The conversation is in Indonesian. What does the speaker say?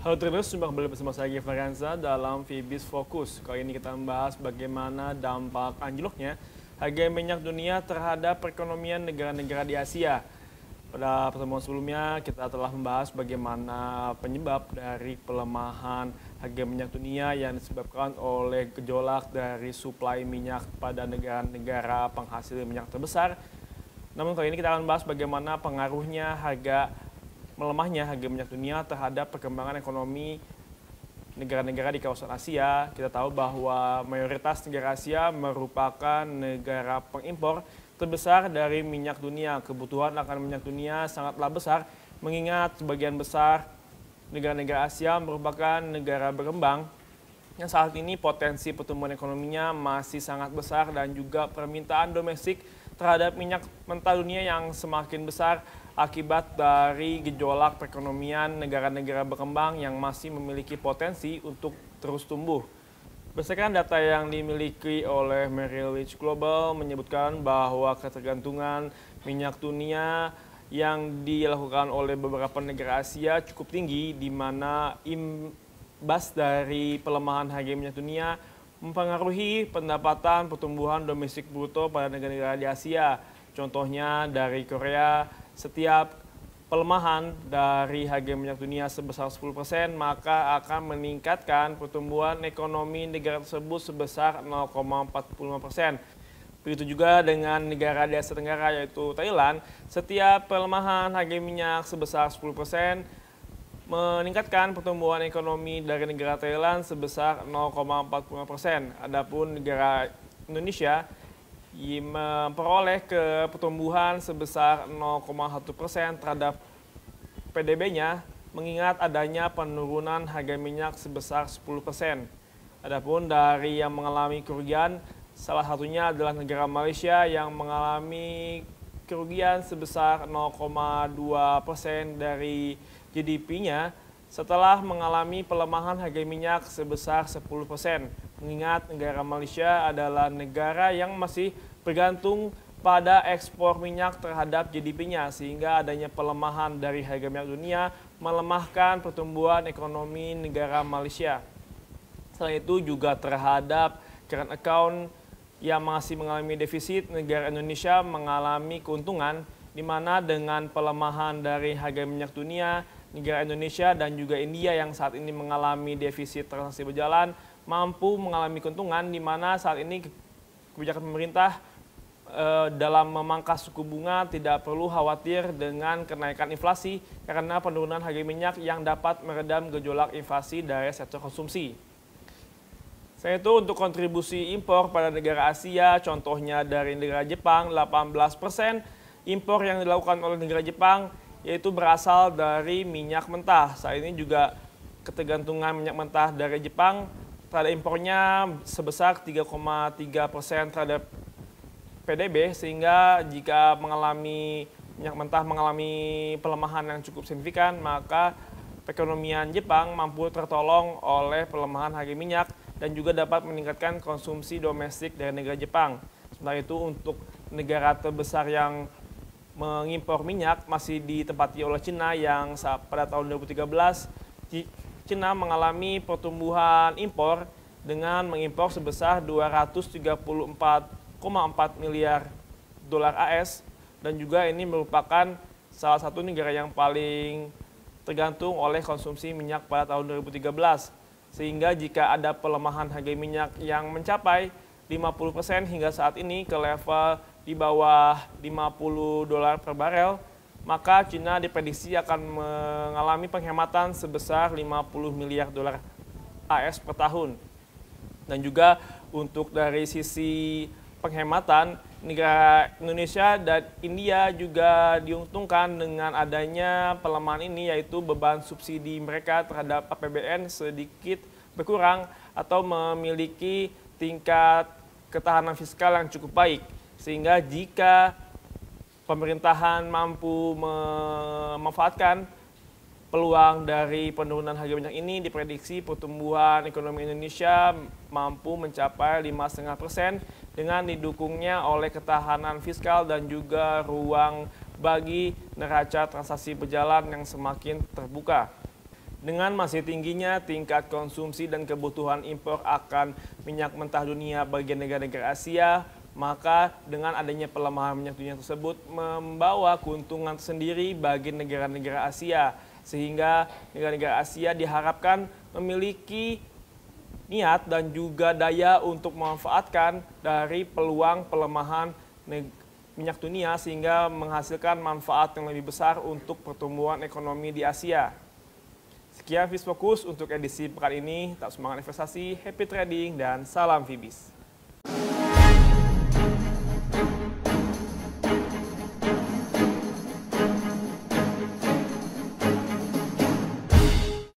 Halo terus, jumpa kembali bersama saya Giva Ranza dalam Fibis Focus. Kali ini kita membahas bagaimana dampak anjloknya harga minyak dunia terhadap perekonomian negara-negara di Asia. Pada pertemuan sebelumnya kita telah membahas bagaimana penyebab dari pelemahan harga minyak dunia yang disebabkan oleh gejolak dari suplai minyak pada negara-negara penghasil minyak terbesar. Namun kali ini kita akan membahas bagaimana pengaruhnya melemahnya harga minyak dunia terhadap perkembangan ekonomi negara-negara di kawasan Asia. Kita tahu bahwa mayoritas negara Asia merupakan negara pengimpor terbesar dari minyak dunia. Kebutuhan akan minyak dunia sangatlah besar, mengingat sebagian besar negara-negara Asia merupakan negara berkembang yang saat ini potensi pertumbuhan ekonominya masih sangat besar dan juga permintaan domestik terhadap minyak mentah dunia yang semakin besar akibat dari gejolak perekonomian negara-negara berkembang yang masih memiliki potensi untuk terus tumbuh. Berdasarkan data yang dimiliki oleh Merrill Lynch Global menyebutkan bahwa ketergantungan minyak dunia yang dilakukan oleh beberapa negara Asia cukup tinggi, di mana imbas dari pelemahan harga minyak dunia mempengaruhi pendapatan pertumbuhan domestik bruto pada negara-negara di Asia. Contohnya dari Korea, setiap pelemahan dari harga minyak dunia sebesar 10% maka akan meningkatkan pertumbuhan ekonomi negara tersebut sebesar 0,45%. Begitu juga dengan negara di Asia Tenggara yaitu Thailand, setiap pelemahan harga minyak sebesar 10% meningkatkan pertumbuhan ekonomi dari negara Thailand sebesar 0,45%. Adapun negara Indonesia memperoleh pertumbuhan sebesar 0,1% terhadap PDB-nya, mengingat adanya penurunan harga minyak sebesar 10%. Adapun dari yang mengalami kerugian, salah satunya adalah negara Malaysia yang mengalami kerugian sebesar 0,2% dari GDP-nya setelah mengalami pelemahan harga minyak sebesar 10%. Mengingat negara Malaysia adalah negara yang masih bergantung pada ekspor minyak terhadap GDP-nya, sehingga adanya pelemahan dari harga minyak dunia melemahkan pertumbuhan ekonomi negara Malaysia. Selain itu juga terhadap current account yang masih mengalami defisit, negara Indonesia mengalami keuntungan, di mana dengan pelemahan dari harga minyak dunia, negara Indonesia dan juga India yang saat ini mengalami defisit transaksi berjalan mampu mengalami keuntungan, di mana saat ini kebijakan pemerintah dalam memangkas suku bunga tidak perlu khawatir dengan kenaikan inflasi karena penurunan harga minyak yang dapat meredam gejolak inflasi dari sektor konsumsi. Selain itu untuk kontribusi impor pada negara Asia, contohnya dari negara Jepang, 18% impor yang dilakukan oleh negara Jepang yaitu berasal dari minyak mentah. Saat ini juga ketergantungan minyak mentah dari Jepang terhadap impornya sebesar 3,3% terhadap PDB, sehingga jika minyak mentah mengalami pelemahan yang cukup signifikan, maka perekonomian Jepang mampu tertolong oleh pelemahan harga minyak dan juga dapat meningkatkan konsumsi domestik dari negara Jepang. Sementara itu untuk negara terbesar yang mengimpor minyak masih ditempati oleh Cina yang pada tahun 2013 Cina mengalami pertumbuhan impor dengan mengimpor sebesar 234,4 miliar dolar AS, dan juga ini merupakan salah satu negara yang paling tergantung oleh konsumsi minyak pada tahun 2013. Sehingga jika ada pelemahan harga minyak yang mencapai 50% hingga saat ini ke level di bawah 50 dolar per barel, maka Cina diprediksi akan mengalami penghematan sebesar 50 miliar dolar AS per tahun. Dan juga untuk dari sisi penghematan, negara Indonesia dan India juga diuntungkan dengan adanya pelemahan ini, yaitu beban subsidi mereka terhadap APBN sedikit berkurang atau memiliki tingkat ketahanan fiskal yang cukup baik. Sehingga jika pemerintahan mampu memanfaatkan peluang dari penurunan harga minyak ini, diprediksi pertumbuhan ekonomi Indonesia mampu mencapai 5,5% dengan didukungnya oleh ketahanan fiskal dan juga ruang bagi neraca transaksi berjalan yang semakin terbuka. Dengan masih tingginya tingkat konsumsi dan kebutuhan impor akan minyak mentah dunia bagi negara-negara Asia, maka dengan adanya pelemahan minyak dunia tersebut membawa keuntungan tersendiri bagi negara-negara Asia. Sehingga negara-negara Asia diharapkan memiliki niat dan juga daya untuk memanfaatkan dari peluang pelemahan minyak dunia sehingga menghasilkan manfaat yang lebih besar untuk pertumbuhan ekonomi di Asia. Sekian Fibis Fokus untuk edisi pekan ini. Tetap semangat investasi, happy trading, dan salam Fibis.